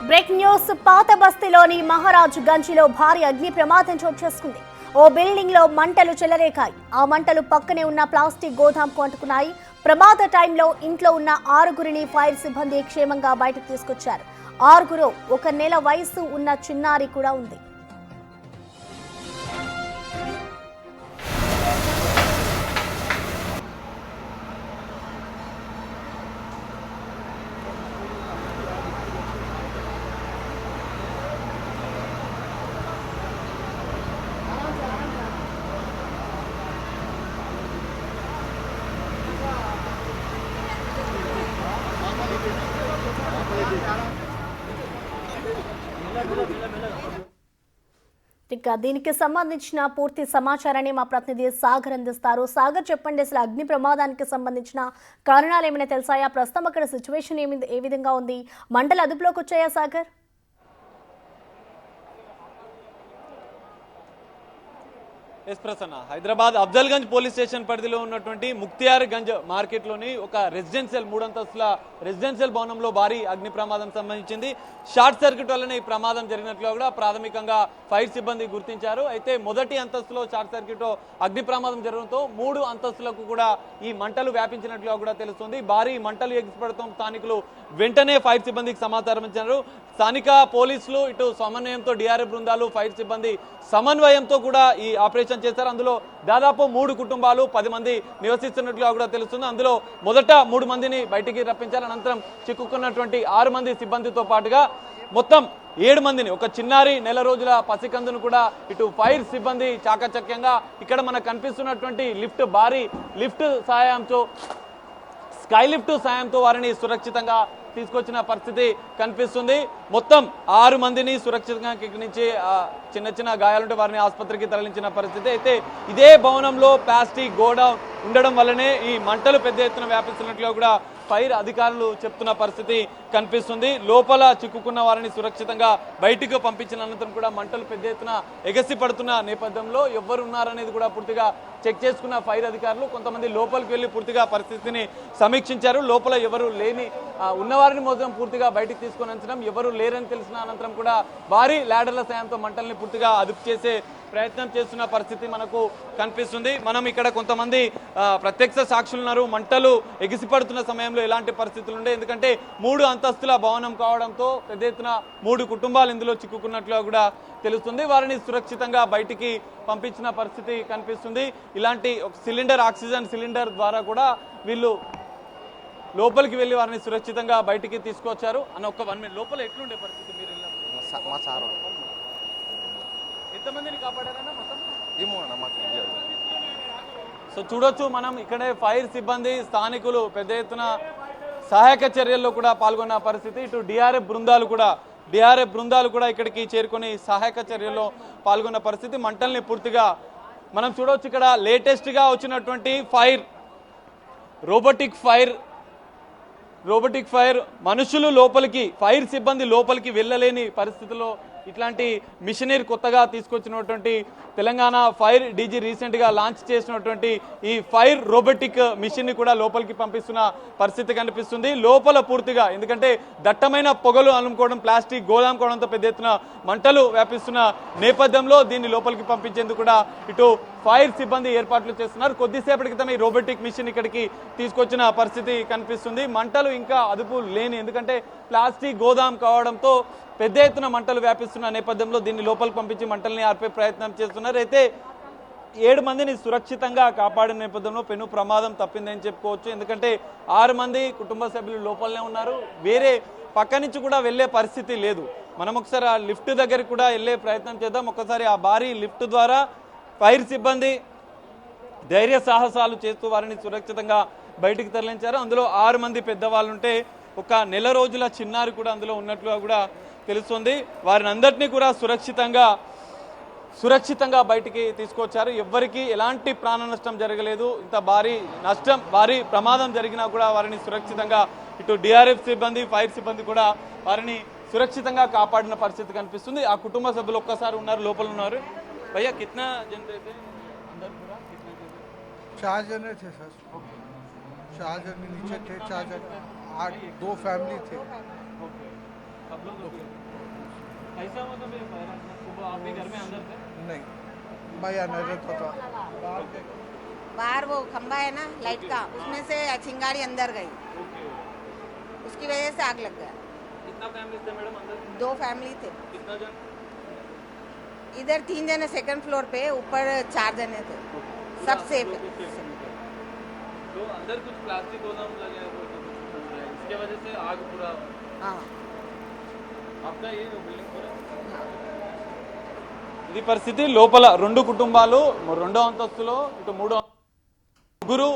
Break news పాత బస్తీలోని మహారాజ్ గంజిలో భారీ అగ్ని ప్రమాదం చోటు చేసుకుంది. ఓ బిల్డింగ్ లో మంటలు చెలరేగాయి. ఆ మంటలు పక్కనే ఉన్న ప్లాస్టిక్ గోదాంకు అంటుకున్నాయి. ప్రమాద టైంలో ఇంట్లో ఉన్న 6గురిని ఫైర్ సిబ్బంది క్షేమంగా బయటకు తీసుకొచ్చారు. 6గురు 1 నెల వయసు ఉన్న చిన్నారి కూడా ఉంది. ఇక దీనికి సంబంధించిన పూర్తి సమాచారాన్ని మా ప్రతినిధి సాగర్ అందిస్తారు. సాగర్, చెప్పండి, అసలు అగ్ని ప్రమాదానికి సంబంధించిన కారణాలు ఏమైనా తెలిసాయా? ప్రస్తుతం అక్కడ సిచ్యువేషన్ ఏ విధంగా ఉంది? మంటలు అదుపులోకి వచ్చాయా Sagar? Yes Prasanna, Hyderabad Afzalgunj police station పరిధిలో ఉన్నటువంటి ముక్తియార్గంజ్ మార్కెట్లోని ఒక రెసిడెన్షియల్ 3 అంతస్తుల రెసిడెన్షియల్ భవనంలో భారీ అగ్ని ప్రమాదం సంబంధించింది. షార్ట్ సర్క్యూట్ వల్లనే ఈ ప్రమాదం జరిగినట్లు కూడా ప్రాథమికంగా ఫైర్ సిబ్బంది గుర్తించారు. అయితే మొదటి అంతస్తులో షార్ట్ సర్క్యూట్ అగ్ని ప్రమాదం జరగడంతో 3 అంతస్తులకు కూడా ఈ మంటలు వ్యాపించినట్లుగా కూడా తెలుస్తుంది. భారీ మంటలు ఎగిసిపడటం స్థానికులు వెంటనే ఫైర్ సిబ్బందికి సమాచారం ఇచ్చారు. స్థానిక పోలీసులు ఇటు సమన్వయంతో డిఆర్ఎఫ్ బృందాలు ఫైర్ సిబ్బంది సమన్వయంతో కూడా ఈ ఆపరేషన్ చేశారు. అందులో దాదాపు 3 కుటుంబాలు 10 మంది నివసిస్తున్నట్లుగా కూడా తెలుస్తుంది. అందులో మొదట 3 మందిని బయటికి రప్పించారు. అనంతరం చిక్కుకున్నటువంటి 6 మంది సిబ్బందితో పాటుగా మొత్తం 7 మందిని, ఒక చిన్నారి నెల రోజుల పసికందును కూడా ఇటు ఫైర్ సిబ్బంది చాకచక్యంగా ఇక్కడ మనకు కనిపిస్తున్నటువంటి భారీ లిఫ్ట్ సాయంతో, స్కై లిఫ్ట్ సాయంతో వారిని సురక్షితంగా తీసుకొచ్చిన పరిస్థితి కనిపిస్తుంది. మొత్తం 6 మందిని సురక్షితంగా ఇక్కడి నుంచి చిన్న చిన్న గాయాలుంటే వారిని ఆసుపత్రికి తరలించిన పరిస్థితి. అయితే ఇదే భవనంలో ప్లాస్టిక్ గోడౌన్ ఉండడం వల్లనే ఈ మంటలు పెద్ద ఎత్తున వ్యాపిస్తున్నట్లు కూడా ఫైర్ అధికారులు చెప్తున్న పరిస్థితి కనిపిస్తుంది. లోపల చిక్కుకున్న వారిని సురక్షితంగా బయటకు పంపించిన అనంతరం కూడా మంటలు పెద్ద ఎత్తున ఎగసి పడుతున్న నేపథ్యంలో ఎవరు ఉన్నారనేది కూడా పూర్తిగా చెక్ చేసుకున్న ఫైర్ అధికారులు కొంతమంది లోపలికి వెళ్లి పూర్తిగా పరిస్థితిని సమీక్షించారు. లోపల ఎవరు లేని ఉన్నవారిని మాత్రం పూర్తిగా బయటకు తీసుకొని అంచడం, ఎవరు లేరని తెలిసిన అనంతరం కూడా భారీ ల్యాడర్ల సాయంతో మంటల్ని పూర్తిగా అదుపు చేసే ప్రయత్నం చేస్తున్న పరిస్థితి మనకు కనిపిస్తుంది. మనం ఇక్కడ కొంతమంది ప్రత్యక్ష సాక్షులు ఉన్నారు. మంటలు ఎగిసిపడుతున్న సమయంలో ఎలాంటి పరిస్థితులు ఉండే, ఎందుకంటే 3 అంతస్తుల భవనం కావడంతో పెద్ద ఎత్తున 3 కుటుంబాలు ఇందులో చిక్కుకున్నట్లుగా కూడా తెలుస్తుంది. వారిని సురక్షితంగా బయటికి పంపించిన పరిస్థితి కనిపిస్తుంది. ఇలాంటి ఒక సిలిండర్, ఆక్సిజన్ సిలిండర్ ద్వారా కూడా వీళ్ళు లోపలికి వెళ్ళి వారిని సురక్షితంగా బయటికి తీసుకొచ్చారు. అన్న ఒక 1 మినిట్, లోపల ఎట్లుండే పరిస్థితి మీరు ఎంతమందిని కాపాడారన్నా మొత్తం? సో చూడొచ్చు మనం ఇక్కడే ఫైర్ సిబ్బంది, స్థానికులు పెద్ద ఎత్తున సహాయక చర్యల్లో కూడా పాల్గొన్న పరిస్థితి. ఇటు డిఆర్ఎఫ్ బృందాలు కూడా ఇక్కడికి చేరుకొని సహాయక చర్యల్లో పాల్గొన్న పరిస్థితి. మంటల్ని పూర్తిగా మనం చూడవచ్చు. ఇక్కడ లేటెస్ట్ గా వచ్చినటువంటి రోబోటిక్ ఫైర్ మనుషులు లోపలికి, ఫైర్ సిబ్బంది లోపలికి వెళ్ళలేని పరిస్థితుల్లో ఇట్లాంటి మిషనరీ కొత్తగా తీసుకొచ్చినటువంటి తెలంగాణ ఫైర్ డీజీ రీసెంట్ గా లాంచ్ చేసినటువంటి ఈ ఫైర్ రోబోటిక్ మిషన్ ని కూడా లోపలికి పంపిస్తున్న పరిస్థితి కనిపిస్తుంది. లోపల పూర్తిగా, ఎందుకంటే దట్టమైన పొగలు అలుముకోవడం, ప్లాస్టిక్ గోదాం కోవడంతో పెద్ద ఎత్తున మంటలు వ్యాపిస్తున్న నేపథ్యంలో దీన్ని లోపలికి పంపించేందుకు కూడా ఇటు ఫైర్ సిబ్బంది ఏర్పాట్లు చేస్తున్నారు. కొద్దిసేపటి క్రితం ఈ రోబోటిక్ మిషన్ ఇక్కడికి తీసుకొచ్చిన పరిస్థితి కనిపిస్తుంది. మంటలు ఇంకా అదుపు లేని, ఎందుకంటే ప్లాస్టిక్ గోదాం కావడంతో పెద్ద ఎత్తున మంటలు వ్యాపిస్తున్న నేపథ్యంలో దీన్ని లోపలికి పంపించి మంటల్ని ఆర్పే ప్రయత్నం చేస్తున్నారు. అయితే 7 మందిని సురక్షితంగా కాపాడిన నేపథ్యంలో పెను ప్రమాదం తప్పిందని చెప్పుకోవచ్చు. ఎందుకంటే 6 మంది కుటుంబ సభ్యులు లోపలనే ఉన్నారు. వేరే పక్క నుంచి కూడా వెళ్లే పరిస్థితి లేదు. మనం ఒకసారి ఆ లిఫ్ట్ దగ్గరికి కూడా వెళ్లే ప్రయత్నం చేద్దాం. ఒకసారి ఆ భారీ లిఫ్ట్ ద్వారా ఫైర్ సిబ్బంది ధైర్య సాహసాలు చేస్తూ వారిని సురక్షితంగా బయటికి తరలించారు. అందులో 6 మంది పెద్దవాళ్ళు ఉంటే 1 నెల రోజుల చిన్నారి కూడా అందులో ఉన్నట్లుగా కూడా తెలుస్తుంది. వారిని అందరినీ కూడా సురక్షితంగా బయటికి తీసుకొచ్చారు. ఎవ్వరికి ఎలాంటి ప్రాణ నష్టం జరగలేదు. ఇంత భారీ ప్రమాదం జరిగినా కూడా వారిని సురక్షితంగా ఇటు డిఆర్ఎఫ్ సిబ్బంది, ఫైర్ సిబ్బంది కూడా వారిని సురక్షితంగా కాపాడిన పరిస్థితి కనిపిస్తుంది. ఆ కుటుంబ సభ్యులు ఒక్కసారి ఉన్నారు, లోపల ఉన్నారు. भैया कितना जन थे अंदर पूरा? कितने थे? 4 जने थे सर। 4 जने नीचे थे, 4 जने 2 फैमिली थे। आप लोग कैसा मतलब ये फायर सुबह आपके घर में अंदर थे? नहीं भैया नहीं रहता था बाहर वो खंबा है ना लाइट का, उसमें से चिंगारी अंदर गई, उसकी वजह से आग लग गया। कितना फैमिली थे मैडम अंदर? 2 फैमिली थे। कितना जन? इधर 3 जने सेकंड फ्लोर पे, ऊपर 4 जने थे। सब सेफ है। तो अंदर कुछ प्लास्टिक गोदाम लगे हैं, इसके वजह से आग पूरा हाँ आपका ये बिल्डिंग पूरा ఇది పరిస్థితి లోపల 2 కుటుంబాలు రెండో అంతస్తులో ఇటు మూడో ముగ్గురు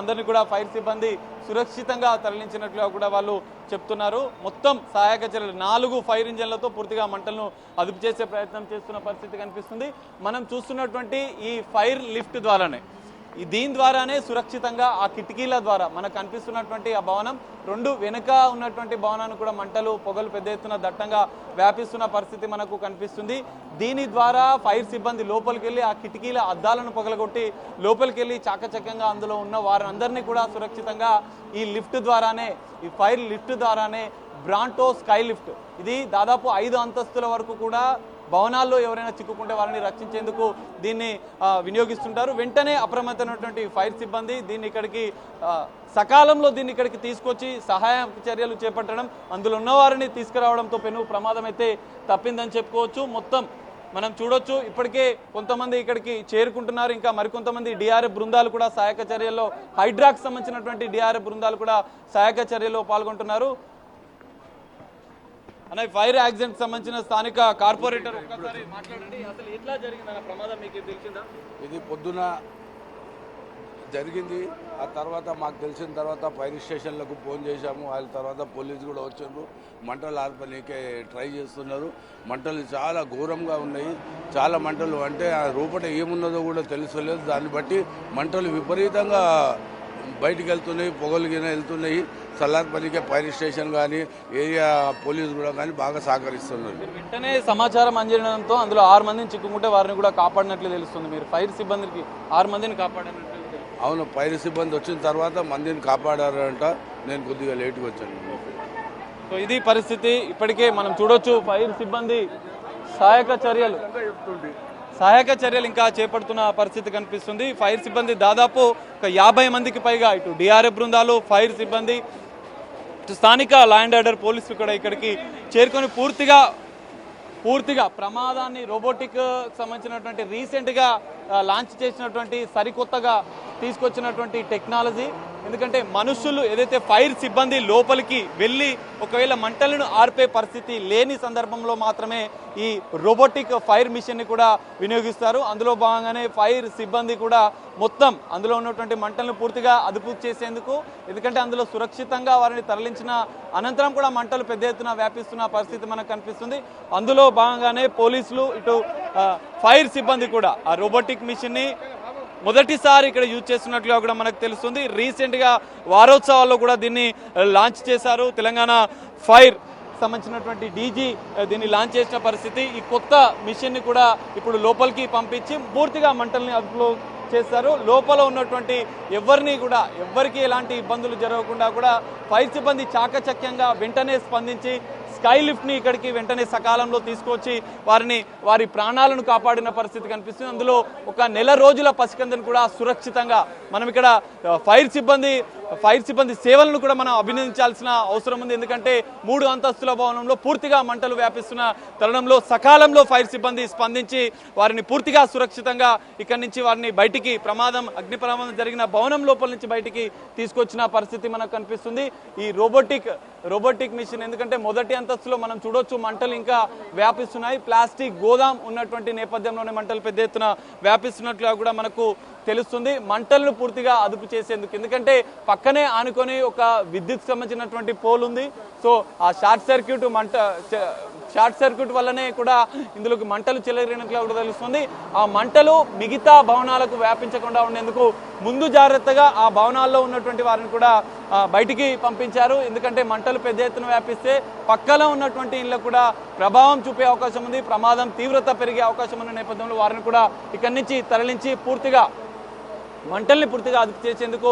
అందరినీ కూడా ఫైర్ సిబ్బంది సురక్షితంగా తరలించినట్లుగా కూడా వాళ్ళు చెప్తున్నారు. మొత్తం సహాయక చర్యలు 4 ఫైర్ ఇంజన్లతో పూర్తిగా మంటలను అదుపు చేసే ప్రయత్నం చేస్తున్న పరిస్థితి కనిపిస్తుంది. మనం చూస్తున్నటువంటి ఈ ఫైర్ లిఫ్ట్ ద్వారానే దీని ద్వారానే సురక్షితంగా ఆ కిటికీల ద్వారా మనకు కనిపిస్తున్నటువంటి ఆ భవనం 2 వెనుక ఉన్నటువంటి భవనాన్ని కూడా మంటలు పొగలు పెద్ద ఎత్తున దట్టంగా వ్యాపిస్తున్న పరిస్థితి మనకు కనిపిస్తుంది. దీని ద్వారా ఫైర్ సిబ్బంది లోపలికి వెళ్ళి ఆ కిటికీల అద్దాలను పగలగొట్టి లోపలికి వెళ్ళి చాకచక్యంగా అందులో ఉన్న వారందరినీ కూడా సురక్షితంగా ఈ లిఫ్ట్ ద్వారానే, ఈ ఫైర్ లిఫ్ట్ ద్వారానే బ్రాంటో స్కై లిఫ్ట్ ఇది దాదాపు 5 అంతస్తుల వరకు కూడా భవనాల్లో ఎవరైనా చిక్కుకుంటే వారిని రక్షించేందుకు దీన్ని వినియోగిస్తుంటారు. వెంటనే అప్రమత్తమైనటువంటి ఫైర్ సిబ్బంది దీన్ని ఇక్కడికి సకాలంలో దీన్ని ఇక్కడికి తీసుకొచ్చి సహాయ చర్యలు చేపట్టడం, అందులో ఉన్న వారిని తీసుకురావడంతో పెను ప్రమాదం అయితే తప్పిందని చెప్పుకోవచ్చు. మొత్తం మనం చూడొచ్చు ఇప్పటికే కొంతమంది ఇక్కడికి చేరుకుంటున్నారు. ఇంకా మరికొంతమంది డిఆర్ఎఫ్ బృందాలు కూడా సహాయక చర్యల్లో, హైడ్రాక్ సంబంధించినటువంటి డిఆర్ఎఫ్ బృందాలు కూడా సహాయక చర్యల్లో పాల్గొంటున్నారు. అన్న ఫైర్ యాక్సిడెంట్ సంబంధించిన స్థానిక కార్పొరేటర్ ఒక్కసారి మాట్లాడండి, అసలు ఎట్లా జరిగిందన్న ప్రమాదం మీకు తెలిసిందా? ఇది పొద్దున జరిగింది. ఆ తర్వాత మాకు తెలిసిన తర్వాత ఫైర్ స్టేషన్లకు ఫోన్ చేశాము. వాళ్ళ తర్వాత పోలీసు కూడా వచ్చారు, మంటలు ఆర్పనీకే ట్రై చేస్తున్నారు. మంటలు చాలా ఘోరంగా ఉన్నాయి, చాలా మంటలు అంటే ఆ రూపట ఏమున్నదో కూడా తెలుసలేదు. దాన్ని బట్టి మంటలు విపరీతంగా బయటికి వెళ్తున్నాయి, పొగలుగిన వెళ్తున్నాయి. సల్లార్పల్లికే ఫైర్ స్టేషన్ కానీ ఏరియా పోలీసు కూడా కానీ బాగా సహకరిస్తున్నారు. వెంటనే సమాచారం అందించడంతో అందులో 6 మందిని చిక్కుకుంటే వారిని కూడా కాపాడినట్లు తెలుస్తుంది. మీరు ఫైర్ సిబ్బందికి 6 మందిని కాపాడినట్లు? అవును, ఫైర్ సిబ్బంది వచ్చిన తర్వాత మందిని కాపాడారంట. నేను కొద్దిగా లేట్గా వచ్చాను. సో ఇది పరిస్థితి. ఇప్పటికే మనం చూడొచ్చు ఫైర్ సిబ్బంది సహాయక చర్యలు ఇంకా చేపడుతున్న పరిస్థితి కనిపిస్తుంది. ఫైర్ సిబ్బంది దాదాపు ఒక 50 మందికి పైగా ఇటు డిఆర్ఎఫ్ బృందాలు, ఫైర్ సిబ్బంది, స్థానిక లా అండ్ ఆర్డర్ పోలీసులు కూడా ఇక్కడికి చేరుకొని పూర్తిగా ప్రమాదాన్ని రోబోటిక్ సంబంధించినటువంటి రీసెంట్గా లాంచ్ చేసినటువంటి సరికొత్తగా తీసుకొచ్చినటువంటి టెక్నాలజీ. ఎందుకంటే మనుషులు ఏదైతే ఫైర్ సిబ్బంది లోపలికి వెళ్ళి ఒకవేళ మంటలను ఆర్పే పరిస్థితి లేని సందర్భంలో మాత్రమే ఈ రోబోటిక్ ఫైర్ మిషన్ ని కూడా వినియోగిస్తారు. అందులో భాగంగానే ఫైర్ సిబ్బంది కూడా మొత్తం అందులో ఉన్నటువంటి మంటలను పూర్తిగా అదుపు చేసేందుకు, ఎందుకంటే అందులో సురక్షితంగా వారిని తరలించిన అనంతరం కూడా మంటలు పెద్ద ఎత్తున వ్యాపిస్తున్న పరిస్థితి మనకు కనిపిస్తుంది. అందులో భాగంగానే పోలీసులు ఇటు ఫైర్ సిబ్బంది కూడా ఆ రోబోటిక్ మిషన్ ని మొదటిసారి ఇక్కడ యూజ్ చేస్తున్నట్లుగా కూడా మనకు తెలుస్తుంది. రీసెంట్ గా వారోత్సవాల్లో కూడా దీన్ని లాంచ్ చేశారు. తెలంగాణ ఫైర్ సంబంధించినటువంటి డీజీ దీన్ని లాంచ్ చేసిన పరిస్థితి. ఈ కొత్త మిషన్ ని కూడా ఇప్పుడు లోపలికి పంపించి పూర్తిగా మంటల్ని అదుపులో చేస్తారు. లోపల ఉన్నటువంటి ఎవరికి ఎలాంటి ఇబ్బందులు జరగకుండా కూడా ఫైర్ సిబ్బంది చాకచక్యంగా వెంటనే స్పందించి స్కై లిఫ్ట్ ని ఇక్కడికి వెంటనే సకాలంలో తీసుకొచ్చి వారి ప్రాణాలను కాపాడిన పరిస్థితి కనిపిస్తుంది. అందులో ఒక 1 నెల రోజుల పసికందుని కూడా సురక్షితంగా మనం ఇక్కడ ఫైర్ సిబ్బంది సేవలను కూడా మనం అభినందించాల్సిన అవసరం ఉంది. ఎందుకంటే 3 అంతస్తుల భవనంలో పూర్తిగా మంటలు వ్యాపిస్తున్న తరుణంలో సకాలంలో ఫైర్ సిబ్బంది స్పందించి వారిని పూర్తిగా సురక్షితంగా ఇక్కడి నుంచి వారిని బయటికి అగ్ని ప్రమాదం జరిగిన భవనం లోపల నుంచి బయటికి తీసుకొచ్చిన పరిస్థితి మనకు కనిపిస్తుంది. ఈ రోబోటిక్ మిషన్, ఎందుకంటే మొదటి అంతస్తులో మనం చూడొచ్చు మంటలు ఇంకా వ్యాపిస్తున్నాయి. ప్లాస్టిక్ గోదాం ఉన్నటువంటి నేపథ్యంలోనే మంటలు పెద్ద ఎత్తున వ్యాపిస్తున్నట్లుగా కూడా మనకు తెలుస్తుంది. మంటలను పూర్తిగా అదుపు చేసేందుకు, ఎందుకంటే పక్కనే ఆనుకొని ఒక విద్యుత్ సంబంధించినటువంటి పోల్ ఉంది. సో ఆ షార్ట్ సర్క్యూట్ వల్లనే కూడా ఇందులోకి మంటలు చెలరేగినట్లుగా కూడా తెలుస్తుంది. ఆ మంటలు మిగతా భవనాలకు వ్యాపించకుండా ఉండేందుకు ముందు జాగ్రత్తగా ఆ భవనాల్లో ఉన్నటువంటి వారిని కూడా బయటికి పంపించారు. ఎందుకంటే మంటలు పెద్ద ఎత్తున వ్యాపిస్తే పక్కన ఉన్నటువంటి ఇళ్లకు కూడా ప్రభావం చూపే అవకాశం ఉంది, ప్రమాదం తీవ్రత పెరిగే అవకాశం ఉన్న నేపథ్యంలో వారిని కూడా ఇక్కడి నుంచి తరలించి పూర్తిగా మంటల్ని పూర్తిగా అదుపు చేసేందుకు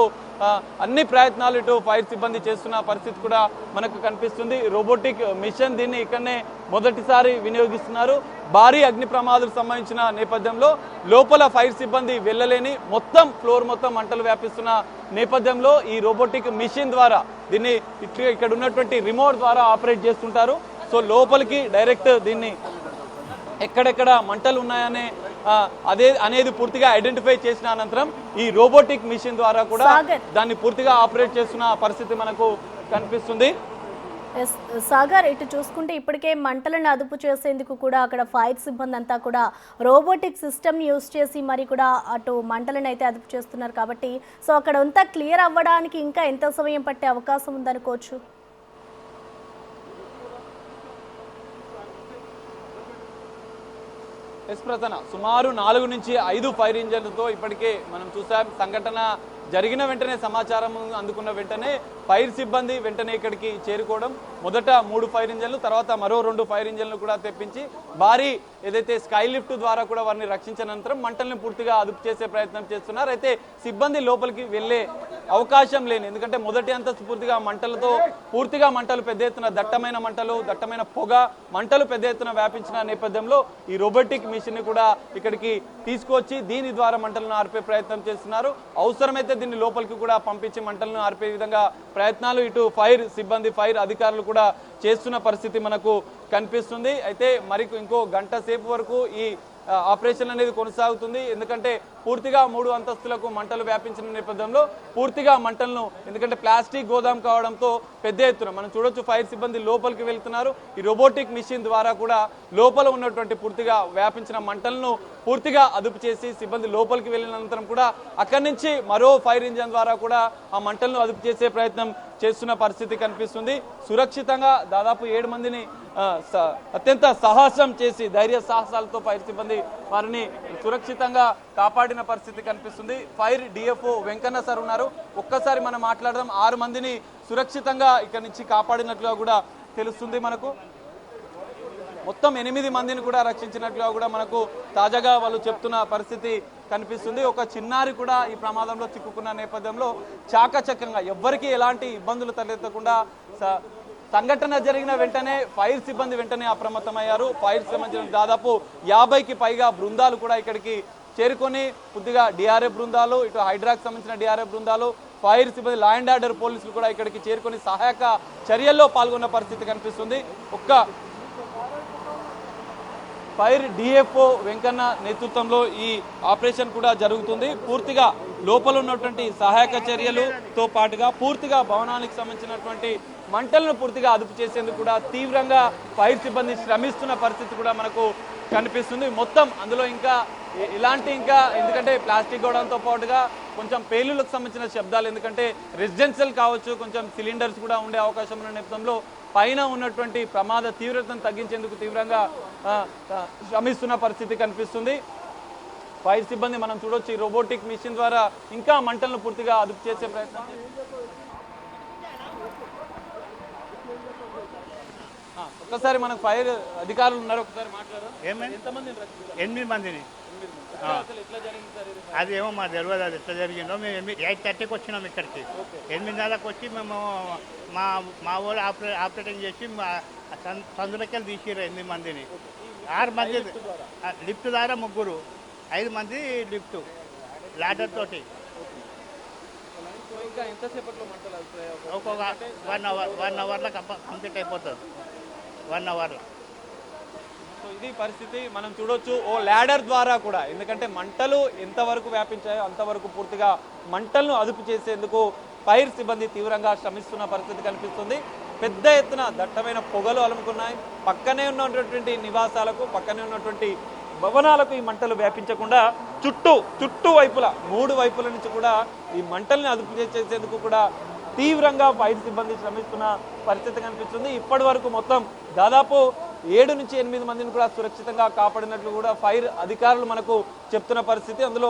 అన్ని ప్రయత్నాలు ఇటు ఫైర్ సిబ్బంది చేస్తున్న పరిస్థితి కూడా మనకు కనిపిస్తుంది. రోబోటిక్ మిషన్ దీన్ని ఇక్కడనే మొదటిసారి వినియోగిస్తున్నారు. భారీ అగ్ని ప్రమాదాలకు సంబంధించిన నేపథ్యంలో లోపల ఫైర్ సిబ్బంది వెళ్ళలేని మొత్తం ఫ్లోర్ మొత్తం మంటలు వ్యాపిస్తున్న నేపథ్యంలో ఈ రోబోటిక్ మిషన్ ద్వారా దీన్ని ఇక్కడ ఉన్నటువంటి రిమోట్ ద్వారా ఆపరేట్ చేస్తుంటారు. సో లోపలికి డైరెక్ట్ దీన్ని ఎక్కడెక్కడ మంటలు ఉన్నాయనే అనేది పూర్తిగా ఐడెంటిఫై చేసిన అనంతరం ఈ రోబోటిక్ మిషన్ ద్వారా కూడా దాన్ని పూర్తిగా ఆపరేట్ చేస్తున్న పరిస్థితి మనకు కనిపిస్తుంది. సాగర్, ఇటు చూసుకుంటే ఇప్పటికే మంటలను అదుపు చేసేందుకు కూడా అక్కడ ఫైర్ సిబ్బంది అంతా కూడా రోబోటిక్ సిస్టమ్ యూజ్ చేసి మరి కూడా అటు మంటలను అయితే అదుపు చేస్తున్నారు కాబట్టి సో అక్కడ అంతా క్లియర్ అవ్వడానికి ఇంకా ఎంత సమయం పట్టే అవకాశం ఉందనుకోవచ్చు? ప్రసన్న, సుమారు 4 నుంచి 5 ఫైర్ ఇంజన్లతో ఇప్పటికే మనం చూసాం. సంఘటన జరిగిన వెంటనే సమాచారం అందుకున్న వెంటనే ఫైర్ సిబ్బంది వెంటనే ఇక్కడికి చేరుకోవడం, మొదట 3 ఫైర్ ఇంజన్లు, తర్వాత మరో 2 ఫైర్ ఇంజన్లు కూడా తెప్పించి భారీ ఏదైతే స్కై లిఫ్ట్ ద్వారా కూడా వారిని రక్షించిన అనంతరం మంటల్ని పూర్తిగా అదుపు చేసే ప్రయత్నం చేస్తున్నారు. అయితే సిబ్బంది లోపలికి వెళ్లే అవకాశం లేని, ఎందుకంటే మొదటి అంతస్తు పూర్తిగా మంటలు పెద్ద ఎత్తున దట్టమైన పొగ మంటలు పెద్ద ఎత్తున వ్యాపించిన నేపథ్యంలో ఈ రోబోటిక్ మిషన్ ని కూడా ఇక్కడికి తీసుకొచ్చి దీని ద్వారా మంటలను ఆర్పే ప్రయత్నం చేస్తున్నారు. అవసరమైతే దీన్ని లోపలికి కూడా పంపించి మంటలను ఆర్పే విధంగా ప్రయత్నాలు ఇటు ఫైర్ సిబ్బంది ఫైర్ అధికారులు కూడా చేస్తున్న పరిస్థితి మనకు కనిపిస్తుంది. అయితే మరి ఇంకో గంట సేపు వరకు ఈ ఆపరేషన్ అనేది కొనసాగుతుంది. ఎందుకంటే పూర్తిగా 3 అంతస్తులకు మంటలు వ్యాపించిన నేపథ్యంలో పూర్తిగా మంటలను, ఎందుకంటే ప్లాస్టిక్ గోదాం కావడంతో పెద్ద ఎత్తున మనం చూడొచ్చు ఫైర్ సిబ్బంది లోపలికి వెళ్తున్నారు. ఈ రోబోటిక్ మిషన్ ద్వారా కూడా లోపల ఉన్నటువంటి పూర్తిగా వ్యాపించిన మంటలను పూర్తిగా అదుపు చేసి సిబ్బంది లోపలికి వెళ్ళిన అనంతరం కూడా అక్కడి నుంచి మరో ఫైర్ ఇంజన్ ద్వారా కూడా ఆ మంటలను అదుపు చేసే ప్రయత్నం చేస్తున్న పరిస్థితి కనిపిస్తుంది. సురక్షితంగా దాదాపు 7 మందిని అత్యంత సాహసం చేసి ధైర్య సాహసాలతో ఫైర్ సిబ్బంది వారిని సురక్షితంగా కాపాడిన పరిస్థితి కనిపిస్తుంది. ఫైర్ డిఎఫ్ఓ వెంకన్న సార్ ఉన్నారు, ఒక్కసారి మనం మాట్లాడదాం. 6 మందిని సురక్షితంగా ఇక్కడి నుంచి కాపాడినట్లుగా కూడా తెలుస్తుంది మనకు. మొత్తం 8 మందిని కూడా రక్షించినట్లుగా కూడా మనకు తాజాగా వాళ్ళు చెప్తున్న పరిస్థితి కనిపిస్తుంది. ఒక చిన్నారి కూడా ఈ ప్రమాదంలో చిక్కుకున్న నేపథ్యంలో చాకచక్యంగా ఎవ్వరికీ ఎలాంటి ఇబ్బందులు తలెత్తకుండా సంఘటన జరిగిన వెంటనే ఫైర్ సిబ్బంది వెంటనే అప్రమత్తమయ్యారు. ఫైర్ సంబంధించిన దాదాపు 50కి పైగా బృందాలు కూడా ఇక్కడికి చేరుకొని కొద్దిగా డిఆర్ఎఫ్ బృందాలు, ఇటు హైడ్రాక్ సంబంధించిన డిఆర్ఎఫ్ బృందాలు, ఫైర్ సిబ్బంది, లా అండ్ ఆర్డర్ పోలీసులు కూడా ఇక్కడికి చేరుకొని సహాయక చర్యల్లో పాల్గొన్న పరిస్థితి కనిపిస్తుంది. ఫైర్ డిఎఫ్ఓ వెంకన్న నేతృత్వంలో ఈ ఆపరేషన్ కూడా జరుగుతుంది. పూర్తిగా లోపల ఉన్నటువంటి సహాయక చర్యలతో పాటుగా పూర్తిగా భవనానికి సంబంధించినటువంటి మంటలను పూర్తిగా అదుపు చేసేందుకు కూడా తీవ్రంగా ఫైర్ సిబ్బంది శ్రమిస్తున్న పరిస్థితి కూడా మనకు కనిపిస్తుంది. మొత్తం అందులో ఇంకా ఎందుకంటే ప్లాస్టిక్ గోడంతో పాటుగా కొంచెం పేలులకు సంబంధించిన శబ్దాలు, ఎందుకంటే రెసిడెన్షియల్ కావచ్చు, కొంచెం సిలిండర్స్ కూడా ఉండే అవకాశం ఉన్న నేపథ్యంలో పైన ఉన్నటువంటి ప్రమాద తీవ్రతను తగ్గించేందుకు తీవ్రంగా శ్రమిస్తున్న పరిస్థితి కనిపిస్తుంది. ఫైర్ సిబ్బంది మనం చూడొచ్చు ఈ రోబోటిక్ మిషన్ ద్వారా ఇంకా మంటలను పూర్తిగా అదుపు చేసే ప్రయత్నం. ఒక్కసారి మనకు ఫైర్ అధికారులు ఉన్నారు, ఒకసారి మాట్లాడారు. ఎంతమంది? 8 మందిని. అది ఏమో మా తెలియదు అది ఎట్లా జరిగిందో. మేము 8:30కి వచ్చినాం ఇక్కడికి. 8:30కి వచ్చి మేము మా వాళ్ళు ఆపరేటింగ్ చేసి సందులకెళ్ళి తీసిర్రు 8 మందిని. 6 మంది లిఫ్ట్ ద్వారా 3, 5 మంది లిఫ్ట్ లాడర్ తోటి. ఒక్కొక్క 1 అవర్లో కంప్లీట్ అయిపోతుంది. 1 అవర్లో. సో ఇది పరిస్థితి మనం చూడొచ్చు. ఓ ల్యాడర్ ద్వారా కూడా, ఎందుకంటే మంటలు ఎంతవరకు వ్యాపించాయో అంతవరకు పూర్తిగా మంటలను అదుపు చేసేందుకు ఫైర్ సిబ్బంది తీవ్రంగా శ్రమిస్తున్న పరిస్థితి కనిపిస్తుంది. పెద్ద ఎత్తున దట్టమైన పొగలు అలుముకున్నాయి. పక్కనే ఉన్నటువంటి నివాసాలకు, పక్కనే ఉన్నటువంటి భవనాలకు ఈ మంటలు వ్యాపించకుండా చుట్టూ వైపులా 3 వైపుల నుంచి కూడా ఈ మంటల్ని అదుపు చేసేందుకు కూడా తీవ్రంగా ఫైర్ సిబ్బంది శ్రమిస్తున్న పరిస్థితి కనిపిస్తుంది. ఇప్పటి వరకు మొత్తం దాదాపు 7 నుంచి 8 మందిని కూడా సురక్షితంగా కాపాడినట్లు కూడా ఫైర్ అధికారులు మనకు చెప్తున్న పరిస్థితి. అందులో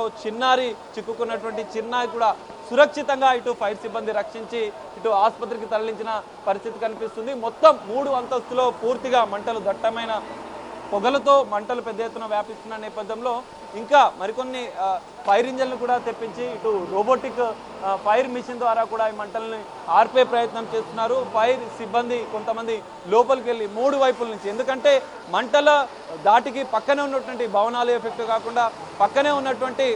చిక్కుకున్నటువంటి చిన్నాయి కూడా సురక్షితంగా ఇటు ఫైర్ సిబ్బంది రక్షించి ఇటు ఆసుపత్రికి తరలించిన పరిస్థితి కనిపిస్తుంది. మొత్తం 3 అంతస్తులో పూర్తిగా మంటలు, దట్టమైన పొగలతో మంటలు పెద్ద ఎత్తున వ్యాపిస్తున్న నేపథ్యంలో ఇంకా మరికొన్ని ఫైర్ ఇంజన్లు కూడా తెప్పించి ఇటు రోబోటిక్ ఫైర్ మిషన్ ద్వారా కూడా ఈ మంటల్ని ఆర్పే ప్రయత్నం చేస్తున్నారు. ఫైర్ సిబ్బంది కొంతమంది లోపలికి వెళ్ళి 3 వైపుల నుంచి, ఎందుకంటే మంటల దాటికి పక్కనే ఉన్నటువంటి భవనాలు ఎఫెక్ట్ కాకుండా పక్కనే ఉన్నటువంటి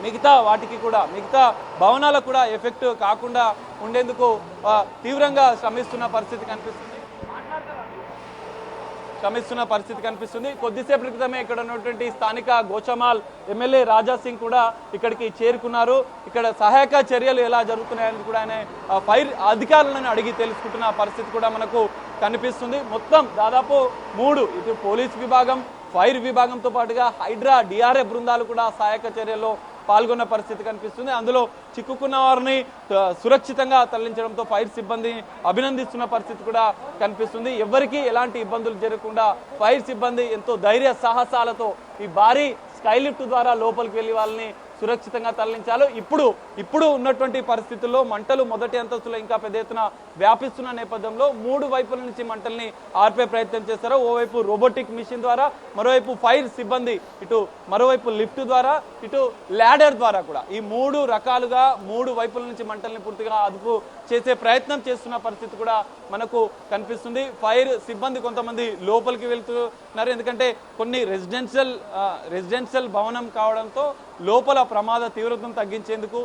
మిగతా వాటికి కూడా, మిగతా భవనాలకు కూడా ఎఫెక్ట్ కాకుండా ఉండేందుకు తీవ్రంగా శ్రమిస్తున్న పరిస్థితి కనిపిస్తుంది. కొద్దిసేపటి క్రితమే ఇక్కడ ఉన్నటువంటి స్థానిక గోచమాల్ ఎమ్మెల్యే రాజా సింగ్ కూడా ఇక్కడికి చేరుకున్నారు. ఇక్కడ సహాయక చర్యలు ఎలా జరుగుతున్నాయని కూడా ఆయన ఫైర్ అధికారులను అడిగి తెలుసుకుంటున్న పరిస్థితి కూడా మనకు కనిపిస్తుంది. మొత్తం దాదాపు 3 ఇటు పోలీస్ విభాగం, ఫైర్ విభాగంతో పాటుగా హైడ్రా, డిఆర్ఎఫ్ బృందాలు కూడా సహాయక చర్యల్లో పాల్గొన్న పరిస్థితి కనిపిస్తుంది. అందులో చిక్కుకున్న వారిని సురక్షితంగా తరలించడంతో ఫైర్ సిబ్బంది అభినందిస్తున్న పరిస్థితి కూడా కనిపిస్తుంది. ఎవరికి ఎలాంటి ఇబ్బందులు జరగకుండా ఫైర్ సిబ్బంది ఎంతో ధైర్య సాహసాలతో ఈ భారీ స్కై లిఫ్ట్ ద్వారా లోపలికి వెళ్ళి వాళ్ళని సురక్షితంగా తరలించాలి. ఇప్పుడు ఉన్నటువంటి పరిస్థితుల్లో మంటలు మొదటి అంతస్తులో ఇంకా పెద్ద ఎత్తున వ్యాపిస్తున్న నేపథ్యంలో 3 వైపుల నుంచి మంటల్ని ఆర్పే ప్రయత్నం చేస్తారు. ఓవైపు రోబోటిక్ మిషన్ ద్వారా, మరోవైపు ఫైర్ సిబ్బంది, ఇటు మరోవైపు లిఫ్ట్ ద్వారా, ఇటు ల్యాడర్ ద్వారా కూడా ఈ 3 రకాలుగా 3 వైపుల నుంచి మంటల్ని పూర్తిగా అదుపు చేసే ప్రయత్నం చేస్తున్న పరిస్థితి కూడా మనకు కనిపిస్తుంది. ఫైర్ సిబ్బంది కొంతమంది లోపలికి వెళ్తున్నారు, ఎందుకంటే కొన్ని రెసిడెన్షియల్ భవనం కావడంతో లోపల ప్రమాద తీవ్రతను తగ్గించేందుకు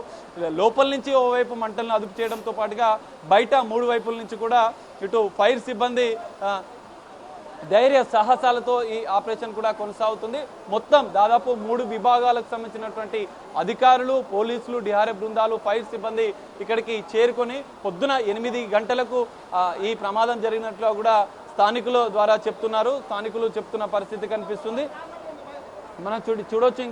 లోపల నుంచి ఓవైపు మంటలను అదుపు చేయడంతో పాటుగా బయట 3 వైపుల నుంచి కూడా ఇటు ఫైర్ సిబ్బంది ధైర్య సాహసాలతో ఈ ఆపరేషన్ కూడా కొనసాగుతుంది. మొత్తం దాదాపు 3 విభాగాలకు సంబంధించినటువంటి అధికారులు, పోలీసులు, డిఆర్ఎఫ్ బృందాలు, ఫైర్ సిబ్బంది ఇక్కడికి చేరుకొని పొద్దున 8 గంటలకు ఈ ప్రమాదం జరిగినట్లు కూడా స్థానికుల ద్వారా చెప్తున్నారు. స్థానికులు చెప్తున్న పరిస్థితి కనిపిస్తుంది. మనం చూడొచ్చు.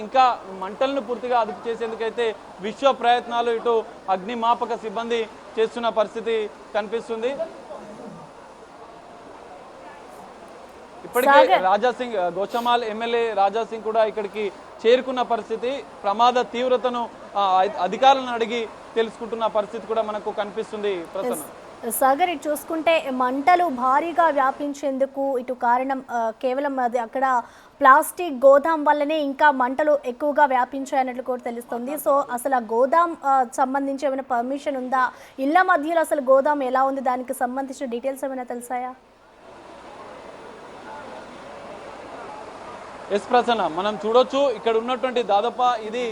ఇంకా మంటలను పూర్తిగా అదుపు చేసేందుకైతే విశ్వ ప్రయత్నాలు ఇటు అగ్నిమాపక సిబ్బంది చేస్తున్న పరిస్థితి కనిపిస్తుంది. ఇప్పటికే రాజాసింగ్, గోచమాల్ ఎమ్మెల్యే రాజాసింగ్ కూడా ఇక్కడికి చేరుకున్న పరిస్థితి, ప్రమాద తీవ్రతను అధికారులను అడిగి తెలుసుకుంటున్న పరిస్థితి కూడా మనకు కనిపిస్తుంది. ప్రసన్న సాగర్, ఇటు చూసుకుంటే మంటలు భారీగా వ్యాపించేందుకు ఇటు కారణం కేవలం అది అక్కడ ప్లాస్టిక్ గోదాం వల్లనే ఇంకా మంటలు ఎక్కువగా వ్యాపించాయన్నట్లు కూడా తెలుస్తుంది. సో అసలు ఆ గోదాం సంబంధించి ఏమైనా పర్మిషన్ ఉందా? ఇళ్ల మధ్యలో అసలు గోదాం ఎలా ఉంది? దానికి సంబంధించిన డీటెయిల్స్ ఏమైనా తెలుసాయా? ఎస్ ప్రసన్న, మనం చూడొచ్చు ఇక్కడ ఉన్నటువంటి దాదాపు ఇది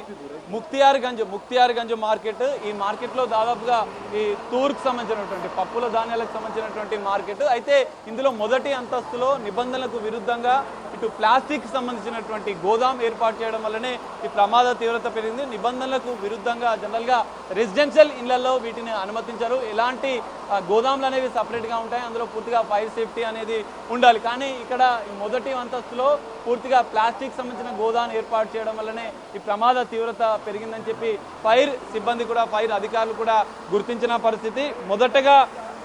ముక్తియార్గంజ్ మార్కెట్. ఈ మార్కెట్లో దాదాపుగా ఈ తూర్కు సంబంధించినటువంటి పప్పుల ధాన్యాలకు సంబంధించినటువంటి మార్కెట్. అయితే ఇందులో మొదటి అంతస్తులో నిబంధనలకు విరుద్ధంగా ఇటు ప్లాస్టిక్ సంబంధించినటువంటి గోదాం ఏర్పాటు చేయడం వల్లనే ఈ ప్రమాద తీవ్రత పెరిగింది. నిబంధనలకు విరుద్ధంగా జనరల్గా రెసిడెన్షియల్ ఇళ్లలో వీటిని అనుమతించారు. ఎలాంటి గోదాంలు అనేవి సపరేట్గా ఉంటాయి, అందులో పూర్తిగా ఫైర్ సేఫ్టీ అనేది ఉండాలి. కానీ ఇక్కడ మొదటి అంతస్తులో పూర్తిగా ప్లాస్టిక్ సంబంధించిన గోదాం ఏర్పాటు చేయడం వల్లనే ఈ ప్రమాద తీవ్రత పెరిగిందని చెప్పి ఫైర్ సిబ్బంది కూడా, ఫైర్ అధికారులు కూడా గుర్తించిన పరిస్థితి.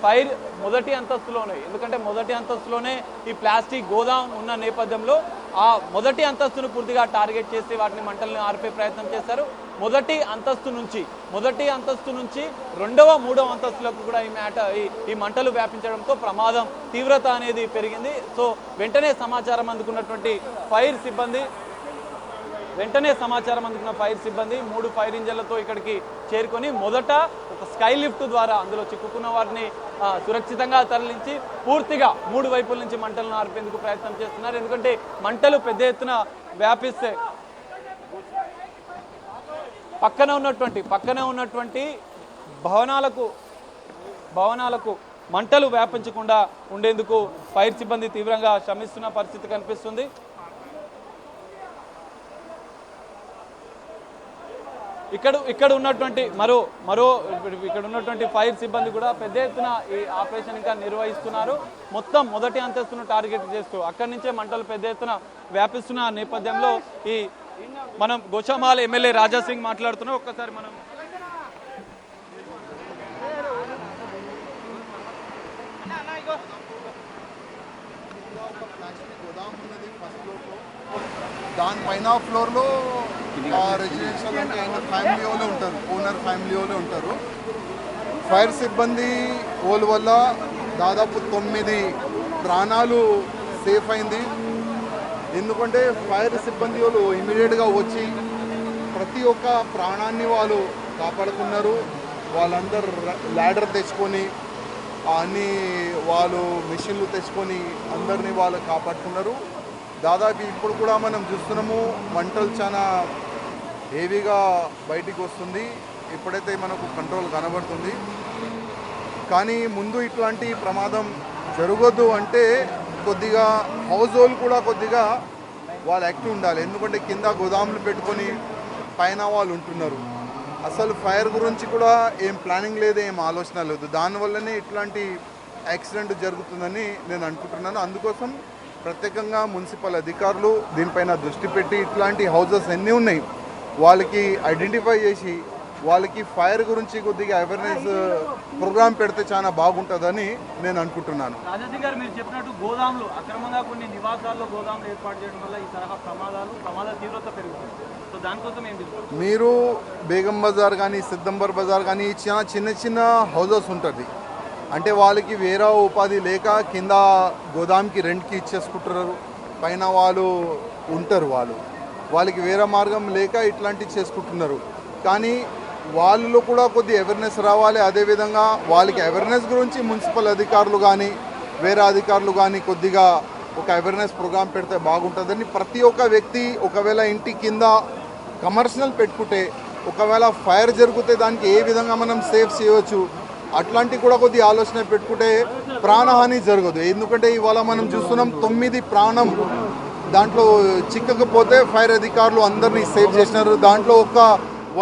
ఫైర్ మొదటి అంతస్తులోనే, ఎందుకంటే మొదటి అంతస్తులోనే ఈ ప్లాస్టిక్ గోదాం ఉన్న నేపథ్యంలో ఆ మొదటి అంతస్తును పూర్తిగా టార్గెట్ చేసి వాటిని మంటలను ఆర్పే ప్రయత్నం చేశారు. మొదటి అంతస్తు నుంచి 2వ, 3వ అంతస్తులకు కూడా ఈ మంటలు వ్యాపించడంతో ప్రమాదం తీవ్రత అనేది పెరిగింది. సో వెంటనే సమాచారం అందుకున్న ఫైర్ సిబ్బంది 3 ఫైర్ ఇంజన్లతో ఇక్కడికి చేరుకొని మొదట ఒక స్కై లిఫ్ట్ ద్వారా అందులో చిక్కుకున్న వారిని సురక్షితంగా తరలించి పూర్తిగా 3 వైపుల నుంచి మంటలను ఆర్పేందుకు ప్రయత్నం చేస్తున్నారు. ఎందుకంటే మంటలు పెద్ద ఎత్తున వ్యాపిస్తే పక్కన ఉన్నటువంటి భవనాలకు మంటలు వ్యాపించకుండా ఉండేందుకు ఫైర్ సిబ్బంది తీవ్రంగా శ్రమిస్తున్న పరిస్థితి కనిపిస్తుంది. ఇక్కడ ఉన్నటువంటి ఫైర్ సిబ్బంది కూడా పెద్ద ఎత్తున ఈ ఆపరేషన్ ఇంకా నిర్వహిస్తున్నారు. మొత్తం మొదటి అంతస్తును టార్గెట్ చేస్తూ అక్కడి నుంచే మంటలు పెద్ద ఎత్తున వ్యాపిస్తున్న నేపథ్యంలో మనం గోచమాల్ ఎమ్మెల్యే రాజా సింగ్ మాట్లాడుతున్నాం. ఒక్కసారి మనం దానిపైన ఫ్లోర్లో రెసిడెన్షియల్ అంటే ఫ్యామిలీ వాళ్ళే ఉంటారు, ఓనర్ ఫ్యామిలీ వాళ్ళే ఉంటారు. ఫైర్ సిబ్బంది వాళ్ళ వల్ల దాదాపు 9 ప్రాణాలు సేఫ్ అయింది. ఎందుకంటే ఫైర్ సిబ్బంది వాళ్ళు ఇమీడియట్గా వచ్చి ప్రతి ఒక్క ప్రాణాన్ని వాళ్ళు కాపాడుకున్నారు. వాళ్ళందరూ ల్యాడర్ తెచ్చుకొని అన్ని వాళ్ళు మిషన్లు తెచ్చుకొని అందరినీ వాళ్ళు కాపాడుకున్నారు. దాదాపు ఇప్పుడు కూడా మనం చూస్తున్నాము మంటలు చాలా హెవీగా బయటికి వస్తుంది. ఇప్పుడైతే మనకు కంట్రోల్ కనబడుతుంది. కానీ ముందు ఇట్లాంటి ప్రమాదం జరగొద్దు అంటే కొద్దిగా హౌస్ హోల్డ్ కూడా కొద్దిగా వాళ్ళు యాక్టివ్ ఉండాలి. ఎందుకంటే కింద గోదాములు పెట్టుకొని పైన వాళ్ళు ఉంటున్నారు. అసలు ఫైర్ గురించి కూడా ఏం ప్లానింగ్ లేదు, ఏం ఆలోచన లేదు. దానివల్లనే ఇట్లాంటి యాక్సిడెంట్ జరుగుతుందని నేను అనుకుంటున్నాను. అందుకోసం ప్రత్యేకంగా మున్సిపల్ అధికారులు దీనిపైన దృష్టి పెట్టి ఇట్లాంటి హౌజెస్ ఎన్ని ఉన్నాయి వాళ్ళకి ఐడెంటిఫై చేసి వాళ్ళకి ఫైర్ గురించి కొద్దిగా అవేర్నెస్ ప్రోగ్రామ్ పెడితే చాలా బాగుంటుందని నేను అనుకుంటున్నాను. రాజాజీ గారు మీరు చెప్పినట్టు గోదాములు అక్రమంగా కొన్ని నివాసాల్లో గోదాములు ఏర్పాటు చేయడం వల్ల ఈ తరహా ప్రమాద తీవ్రత పెరుగుతుంది. సో దానికోసం ఏం చేస్తారు? మీరు బేగం బజార్ కానీ సిద్దంబర్ బజార్ కానీ చిన్న చిన్న హౌజెస్ ఉంటుంది. అంటే వాళ్ళకి వేరే ఉపాధి లేక కింద గోదాంకి రెంట్కి ఇచ్చేసుకుంటున్నారు. పైన వాళ్ళు ఉంటారు. వాళ్ళకి వేరే మార్గం లేక ఇట్లాంటివి చేసుకుంటున్నారు. కానీ వాళ్ళలో కూడా కొద్ది అవేర్నెస్ రావాలి. అదేవిధంగా వాళ్ళకి అవేర్నెస్ గురించి మున్సిపల్ అధికారులు కానీ వేరే అధికారులు కానీ కొద్దిగా ఒక అవేర్నెస్ ప్రోగ్రామ్ పెడితే బాగుంటుందని. ప్రతి ఒక్క వ్యక్తి ఒకవేళ ఇంటి కింద కమర్షియల్ పెట్టుకుంటే ఒకవేళ ఫైర్ జరిగితే దానికి ఏ విధంగా మనం సేఫ్ చేయవచ్చు అట్లాంటి కూడా కొద్ది ఆలోచన పెట్టుకుంటే ప్రాణహాని జరగదు. ఎందుకంటే ఇవాళ మనం చూస్తున్నాం 9 ప్రాణం దాంట్లో చిక్కకపోతే ఫైర్ అధికారులు అందరినీ సేవ్ చేసినారు. దాంట్లో ఒక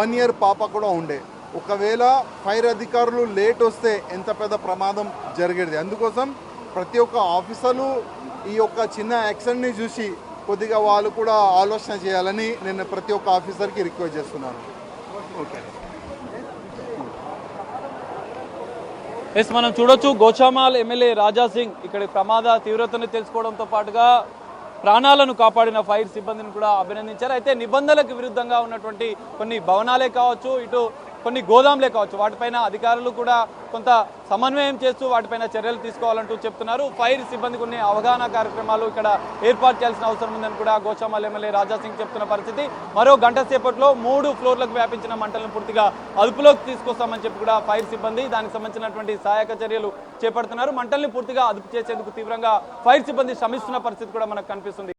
1 year పాప కూడా ఉండే. ఒకవేళ ఫైర్ అధికారులు లేట్ వస్తే ఎంత పెద్ద ప్రమాదం జరిగేది. అందుకోసం ప్రతి ఒక్క ఆఫీసర్లు ఈ యొక్క చిన్న యాక్సిడెంట్ని చూసి కొద్దిగా వాళ్ళు కూడా ఆలోచన చేయాలని నేను ప్రతి ఒక్క ఆఫీసర్కి రిక్వెస్ట్ చేస్తున్నాను. ఓకే. ఎస్, మనం చూడొచ్చు గోచామాల్ ఎమ్మెల్యే రాజా సింగ్ ఇక్కడ ప్రమాద తీవ్రతను తెలుసుకోవడంతో పాటుగా ప్రాణాలను కాపాడిన ఫైర్ సిబ్బందిని కూడా అభినందించారు. అయితే నిబంధనలకు విరుద్ధంగా ఉన్నటువంటి కొన్ని భవనాలే కావచ్చు, ఇటు కొన్ని గోదాంలే కావచ్చు, వాటిపైన అధికారులు కూడా కొంత సమన్వయం చేస్తూ వాటిపైన చర్యలు తీసుకోవాలంటూ చెప్తున్నారు. ఫైర్ సిబ్బంది కొన్ని అవగాహన కార్యక్రమాలు ఇక్కడ ఏర్పాటు చేయాల్సిన అవసరం ఉందని కూడా గోచామాల్ ఎమ్మెల్యే రాజా సింగ్ చెప్తున్న పరిస్థితి. మరో గంట సేపట్లో 3 ఫ్లోర్లకు వ్యాపించిన మంటలను పూర్తిగా అదుపులోకి తీసుకొస్తామని చెప్పి కూడా ఫైర్ సిబ్బంది దానికి సంబంధించినటువంటి సహాయక చర్యలు చేపడుతున్నారు. మంటల్ని పూర్తిగా అదుపు చేసేందుకు తీవ్రంగా ఫైర్ సిబ్బంది శ్రమిస్తున్న పరిస్థితి కూడా మనకు కనిపిస్తుంది.